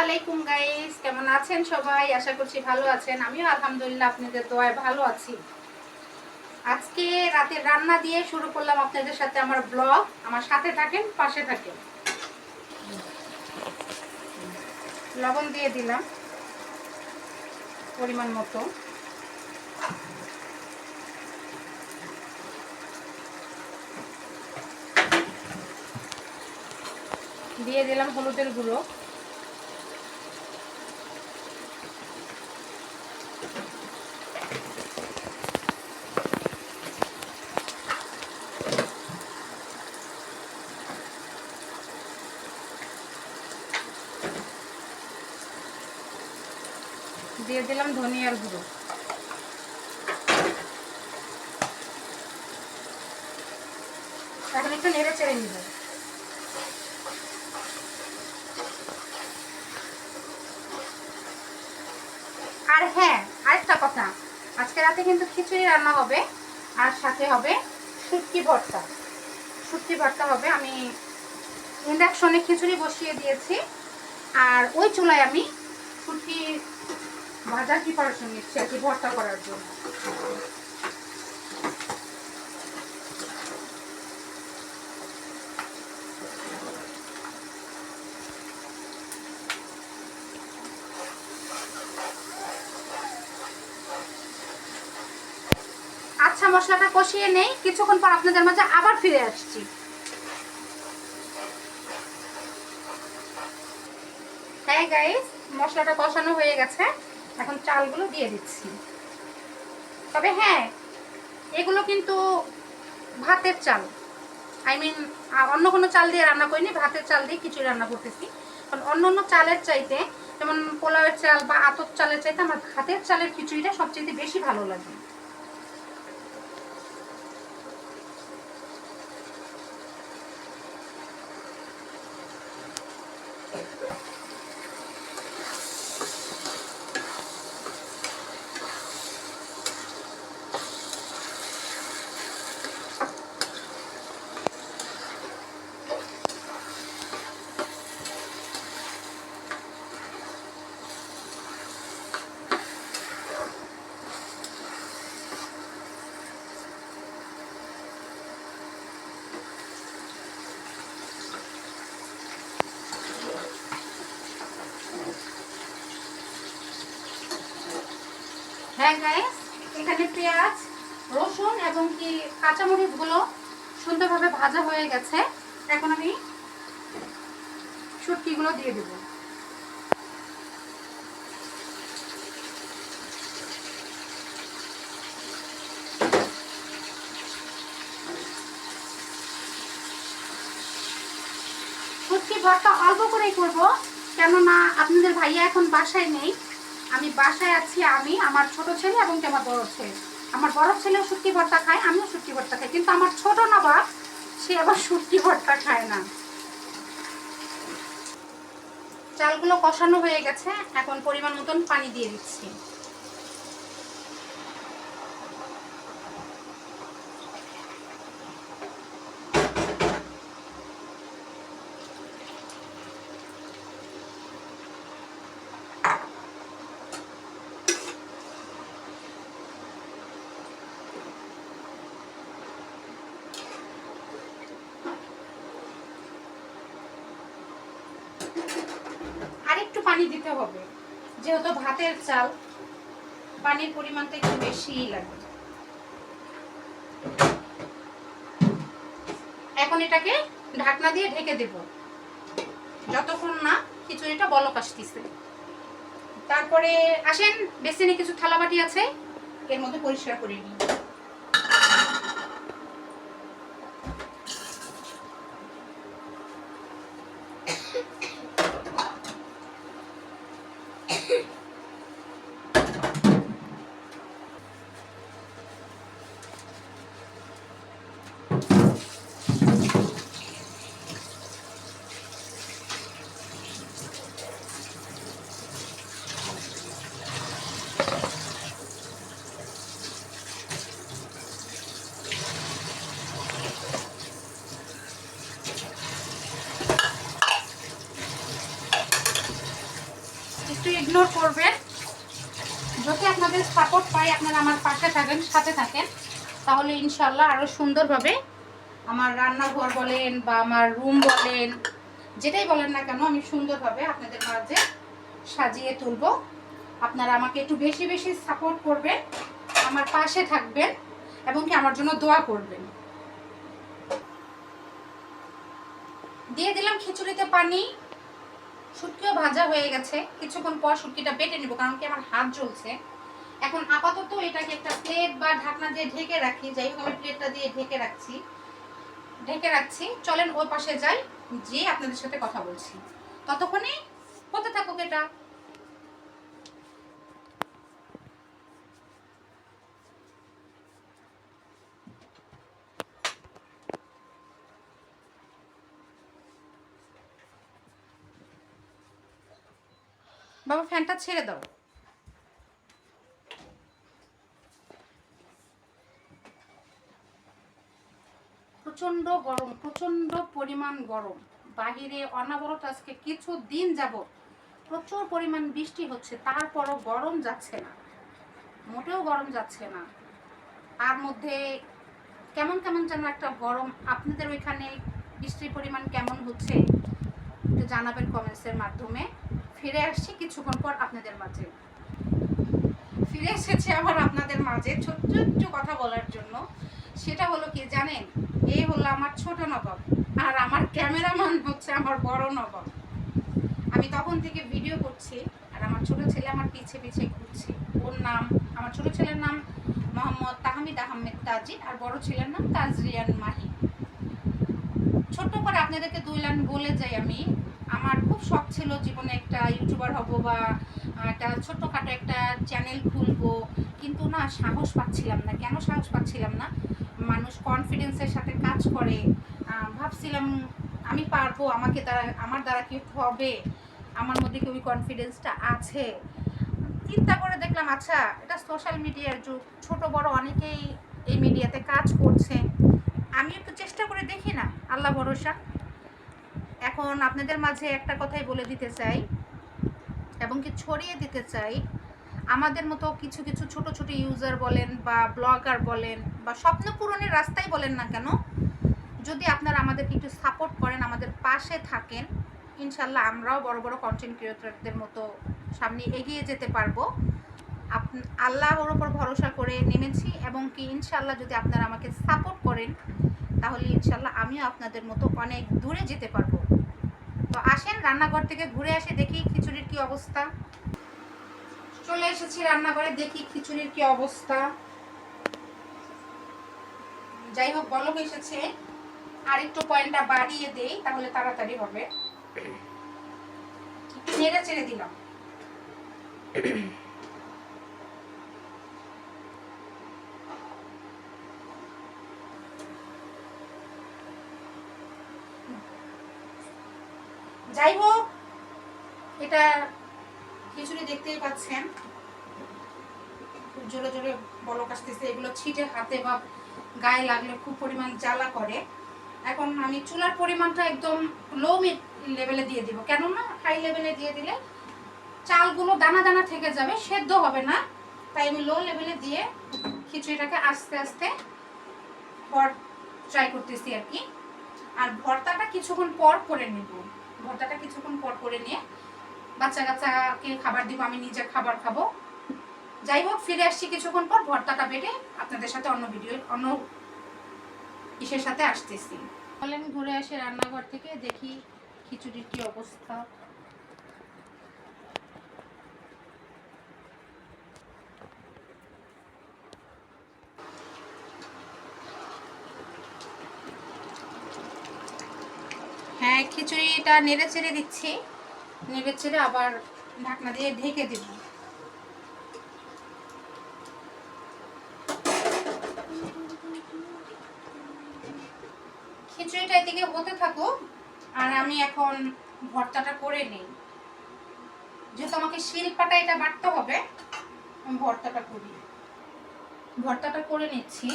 আলাইকুম গাইস, কেমন আছেন সবাই? আশা করছি ভালো আছেন। আমিও আলহামদুলিল্লাহ আপনাদের দোয়ায় ভালো আছি। আজকে রাতের রান্না দিয়ে শুরু করলাম আপনাদের সাথে আমার ব্লগ। আমার সাথে থাকেন, পাশে থাকেন। লবণ দিয়ে দিলাম পরিমাণ মতো। দিয়ে দিলাম হলুদের গুঁড়ো। দিয়ে দিলাম ধনিয়ার গুঁড়ো। এখন একটু নেড়ে চেড়ে নিব। আর হ্যাঁ, আরেকটা কথা, আজকে রাতে কিন্তু খিচুড়ি রান্না হবে, আর সাথে হবে শুটকি ভর্তা। শুটকি ভর্তা হবে। আমি ইন্ডাকশনে খিচুড়ি বসিয়ে দিয়েছি, আর ওই চুলায় আমি শুটকি ভাজার প্রিপারেশন নিচ্ছি আর কি, ভর্তা করার জন্য। আচ্ছা, মশলাটা কষিয়ে নেই, কিছুক্ষণ পর আপনাদের মাঝে আবার ফিরে আসছি। হ্যাঁ গাইস, মশলাটা কষানো হয়ে গেছে, এখন চালগুলো দিয়ে দিচ্ছি। তবে হ্যাঁ, এগুলো কিন্তু ভাতের চাল, আই মিন অন্য কোনো চাল দিয়ে রান্না করিনি, ভাতের চাল দিয়ে খিচুড়ি রান্না করতেছি। কারণ অন্য অন্য চালের চাইতে, যেমন পোলাওয়ের চাল বা আতপ চালের চাইতে আমার ভাতের চালের খিচুড়িটা সবচেয়ে বেশি ভালো লাগে। হ্যাঁ গাইস, এখানে পেঁয়াজ, রসুন এবং কি কাঁচামরিচগুলো সুন্দরভাবে ভাজা হয়ে গেছে। এখন আমি শুটকিগুলো দিয়ে দেব। শুটকি ভর্তা অল্প করেই করব, কেননা আপনাদের ভাইয়া এখন বাসায় নেই। আমি বাসায় আছি, আমি, আমার ছোট ছেলে এবং আমার বড় ছেলে। আমার বড় ছেলেও শুটকি ভর্তা খায়, আমিও শুটকি ভর্তা খাই, কিন্তু আমার ছোট নবাব সে আবার শুটকি ভর্তা খায় না। চালগুলো কষানো হয়ে গেছে, এখন পরিমাণ মতন পানি দিয়ে দিচ্ছি। আরেকটু পানি দিতে হবে, যেহেতু ভাতের চাল, পানির পরিমাণটা একটু বেশিই লাগে। এখন এটাকে ঢাকনা দিয়ে ঢেকে দেব যতক্ষণ না খিচুড়িটা বলক আসতেছে। তারপরে আসেন, বেসিনে কিছু থালাবাটি আছে, এর মধ্যে পরিষ্কার করে নিই। একটু ইগনোর করবেন। যদি আপনাদের সাপোর্ট পাই, আপনারা আমার পাশে থাকেন, সাথে থাকেন, তাহলে ইনশাল্লাহ আরও সুন্দরভাবে আমার রান্নাঘর বলেন বা আমার রুম বলেন, যেটাই বলেন না কেন, আমি সুন্দরভাবে আপনাদের মাঝে সাজিয়ে তুলব। আপনারা আমাকে একটু বেশি বেশি সাপোর্ট করবেন, আমার পাশে থাকবেন এবং কি আমার জন্য দোয়া করবেন। দিয়ে দিলাম খিচুড়িতে পানি। শুটকিও ভাজা হয়ে গেছে, কিছুক্ষণ পর শুটকিটা বেটে নিব, কারণ কি আমার হাত জ্বলছে। এখন আপাতত এটাকে একটা প্লেট বা ঢাকনা দিয়ে ঢেকে রাখি। যাই হোক, আমি প্লেটটা দিয়ে ঢেকে রাখছি। চলেন ওই পাশে যাই, যে আপনাদের সাথে কথা বলছি। ততক্ষণে হতে থাকুক এটা। বাবা ফ্যানটা ছেড়ে দাও। প্রচন্ড গরম, প্রচন্ড পরিমাণ গরম। বাহিরে অনবরত আজকে কিছু দিন যাবত প্রচুর পরিমাণ বৃষ্টি হচ্ছে, তারপরও গরম যাচ্ছে না, মোটেও গরম যাচ্ছে না। তার মধ্যে কেমন কেমন যেন একটা গরম। আপনাদের ওইখানে বৃষ্টির পরিমাণ কেমন হচ্ছে একটু জানাবেন কমেন্টসের মাধ্যমে। ফিরে আসছি কিছুক্ষণ পর আপনাদের মাঝে। ফিরে এসেছি আবার আপনাদের মাঝে ছোট্ট একটু কথা বলার জন্য। সেটা হলো কি জানেন, এই হলো আমার ছোট নবাব, আর আমার ক্যামেরাম্যান হচ্ছে আমার বড় নবাব। আমি তখন থেকে ভিডিও করছি, আর আমার ছোট ছেলে আমার পিছে পিছে ঘুরছে। ওর নাম, আমার ছোট ছেলের নাম মোহাম্মদ তাহমিদ আহমেদ তাজি, আর বড় ছেলের নাম তাজরিয়ান মাহি। ছোট্ট করে আপনাদেরকে 2 লাইন বলে যাই। আমার খুব শখ ছিল জীবনে একটা ইউটিউবার হব বা একটা ছোট্টখাটো একটা চ্যানেল খুলবো, কিন্তু না, সাহস পাচ্ছিলাম না। কেন সাহস পাচ্ছিলাম না? মানুষ কনফিডেন্সের সাথে কাজ করে, ভাবছিলাম আমি পারবো, আমার দ্বারা কি হবে, আমার মধ্যে কি ওই কনফিডেন্সটা আছে। চিন্তা করে দেখলাম আচ্ছা, এটা সোশ্যাল মিডিয়ার যুগ, ছোট বড় অনেকেই এই মিডিয়াতে কাজ করছে, আমি একটু চেষ্টা করে দেখি না, আল্লাহ ভরসা। এখন আপনাদের মাঝে একটা কথাই বলে দিতে চাই এবং কি ছড়িয়ে দিতে চাই, আমাদের মতো কিছু কিছু ছোট ছোট ইউজার বলেন বা ব্লগার বলেন বা স্বপ্ন পূরণের রাস্তায় বলেন না কেন, যদি আপনারা আমাদেরকে একটু সাপোর্ট করেন, আমাদের পাশে থাকেন, ইনশাল্লাহ আমরাও বড় বড় কন্টেন্ট ক্রিয়েটরদের মতো সামনে এগিয়ে যেতে পারবো। আল্লাহর ওপর ভরসা করে নেমেছি, এবং কি ইনশাল্লাহ যদি আপনারা আমাকে সাপোর্ট করেন, তাহলে ইনশাল্লাহ আমিও আপনাদের মতো অনেক দূরে যেতে পারবো। তো আসেন রান্নাঘর থেকে ঘুরে আসে, দেখি খিচুড়ির কি অবস্থা। চলে এসেছি রান্নাঘরে, দেখি খিচুড়ির কি অবস্থা। যাই হোক, বলক এসেছে, আর একটু পয়েন্টটা বাড়িয়ে দেই, তাহলে তাড়াতাড়ি হবে। নেড়ে চেড়ে দিলাম। যাই হোক, এটা খিচুড়ি দেখতেই পাচ্ছেন, খুব জোরে জোরে বলক আসতেছে। এগুলো ছিটে হাতে বা গায়ে লাগলে খুব পরিমাণ জ্বালা করে। এখন আমি চুলার পরিমাণটা একদম লো লেভেলে দিয়ে দিব, কেননা হাই লেভেলে দিয়ে দিলে চালগুলো দানা দানা থেকে যাবে, সেদ্ধ হবে না। তাই আমি লো লেভেলে দিয়ে খিচুড়িটাকে আস্তে আস্তে ট্রাই করতেছি আর কি। আর ভর্তাটা কিছুক্ষণ পর করে নেব, ভর্তাটা কিছুক্ষণ পর করে নিয়ে বাচ্চা কাচ্চাকে খাবার দিব, আমি নিজে খাবার খাবো। যাই হোক, ফিরে আসছি কিছুক্ষণ পর, ভর্তাটা বেটে আপনাদের সাথে অন্য ইসের সাথে আসতেছি। বলেন, ঘুরে আসে রান্নাঘর থেকে, দেখি খিচুড়ির কি অবস্থা। হ্যাঁ, খিচুড়িটা নেড়ে চেড়ে দিচ্ছি, নেড়ে চেড়ে আবার ঢাকনা দিয়ে ঢেকে দিব। খিচুড়িটা এদিকে হতে থাকুক, আর আমি এখন ভর্তাটা করে নিই। যেহেতু আমাকে শিলপাটা এটা বাটতে হবে, আমি ভর্তাটা করে নিচ্ছি।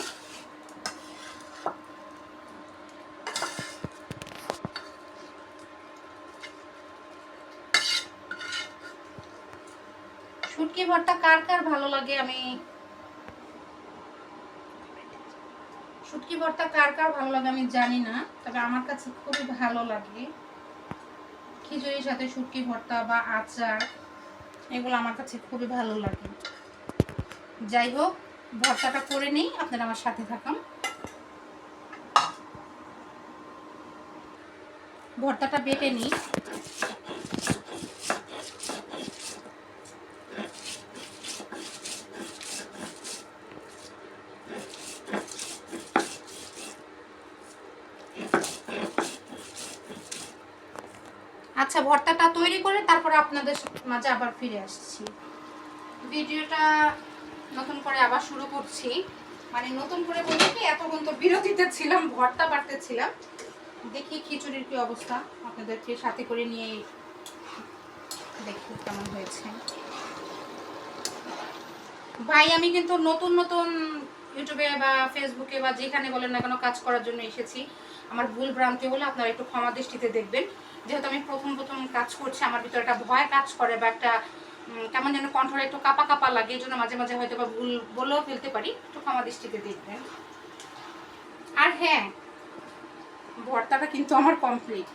শুটকি ভর্তা কার কার ভালো লাগে আমি শুটকি ভর্তা কার কার ভালো লাগে আমি জানি না, তবে আমার কাছে খুবই ভালো লাগে। খিচুড়ির সাথে শুটকি ভর্তা বা আচার এগুলো আমার কাছে খুবই ভালো লাগে। যাই হোক, ভর্তাটা করে নিই, আপনারা আমার সাথে থাকুন। ভর্তাটা বেটে নিই। আচ্ছা, ভর্তাটা তৈরি করে তারপর আপনাদের মাঝে আবার ফিরে আসছি। ভিডিওটা নতুন করে আবার শুরু করছি, মানে নতুন করে বলতে কি এতক্ষণ তো বিরতিতে ছিলাম, ভর্তা বাড়তেছিলাম। দেখি খিচুড়ির কি অবস্থা, আপনাদেরকে সাথে করে নিয়ে দেখি কেমন হয়েছে। ভাই আমি কিন্তু নতুন নতুন ইউটিউবে বা ফেসবুকে বা যেখানে বলেন না কেন কাজ করার জন্য এসেছি। আমার ভুল ভ্রান্তি হলে আপনারা একটু ক্ষমা দৃষ্টিতে দেখবেন। যেহেতু আমি প্রথম কাজ করছি, আমার ভিতরে একটা ভয় কাজ করে বা একটা কেমন যেন কণ্ঠটা একটু কাঁপা কাঁপা লাগে, এই জন্য মাঝে মাঝে হয়তো বা ভুল বলেও ফেলতে পারি, একটু ক্ষমা দৃষ্টিতে দেখবেন। আর হ্যাঁ, ভর্তাটা কিন্তু আমার কমপ্লিট।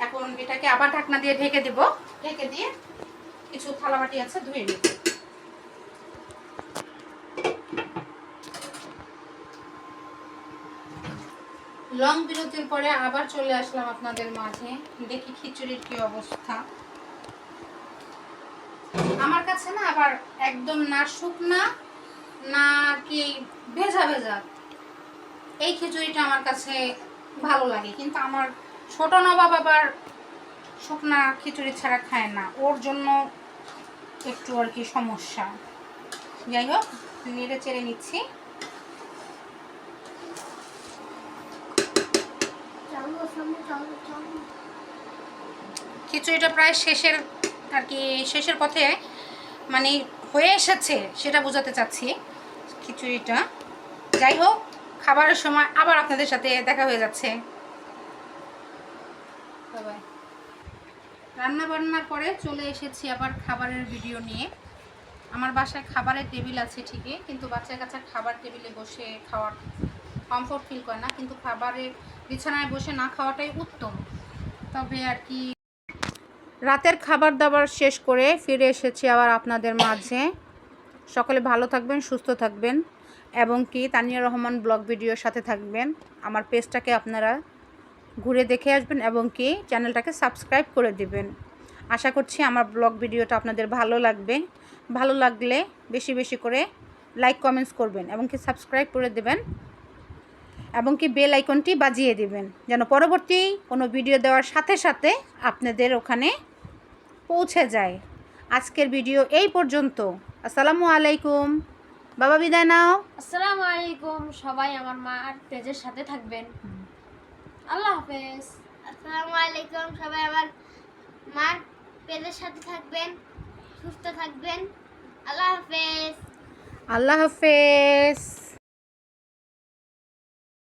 এখন এটাকে আবার ঢাকনা দিয়ে ঢেকে দেব। ঢেকে দিয়ে কিছু থালাবাটি আছে ধুয়ে নেব। লং বিরতির পরে আবার চলে আসলাম আপনাদের মাঝে। দেখি খিচুড়ির কি অবস্থা। আমার কাছে না আবার একদম না শুকনা না কি ভেজা ভেজা এই খিচুড়িটা আমার কাছে ভালো লাগে, কিন্তু আমার ছোট নবাব আবার শুকনা খিচুড়ি ছাড়া খায় না, ওর জন্য একটু আর কি সমস্যা। যাই হোক, নেড়ে চেড়ে নিচ্ছি। খিচুড়িটা প্রায় শেষের আর কি, শেষের পথে মানে হয়ে এসেছে সেটা বোঝাতে চাচ্ছি খিচুড়িটা। যাই হোক, খাবারের সময় আবার আপনাদের সাথে দেখা হয়ে যাচ্ছে। রান্না বান্নার পরে চলে এসেছি আবার খাবারের ভিডিও নিয়ে। আমার বাসায় খাবারের টেবিল আছে ঠিকই, কিন্তু বাচ্চা কাচ্চা খাবার টেবিলে বসে খাওয়ার কমফোর্ট ফিল করে না, কিন্তু খাবারের বিছানায় বসে না খাওয়াটাই উত্তম। তবে আর কি রাতের খাবার দাবার শেষ করে ফিরে এসেছি আবার আপনাদের মাঝে। সকলে ভালো থাকবেন, সুস্থ থাকবেন, এবং কি তানিয়া রহমান ব্লগ ভিডিওর সাথে থাকবেন। আমার পেজটাকে আপনারা ঘুরে দেখে আসবেন এবং কি চ্যানেলটাকে সাবস্ক্রাইব করে দিবেন। আশা করছি আমার ব্লগ ভিডিওটা আপনাদের ভালো লাগবে। ভালো লাগলে বেশি বেশি করে লাইক কমেন্টস করবেন এবং কি সাবস্ক্রাইব করে দেবেন এবং কি বেল আইকনটি বাজিয়ে দিবেন, যেন পরবর্তী কোনো ভিডিও দেওয়ার সাথে সাথে আপনাদের ওখানে পৌঁছে যায়। আজকের ভিডিও এই পর্যন্ত। আসসালামু আলাইকুম। বাবা বিদায় নাও। আসসালামু আলাইকুম। সবাই আমার মার পেজের সাথে থাকবেন। আল্লাহ হাফেজ। আসসালামু আলাইকুম। সবাই আমার মার পেজের সাথে থাকবেন, সুস্থ থাকবেন। আল্লাহ হাফেজ। আল্লাহ হাফেজ।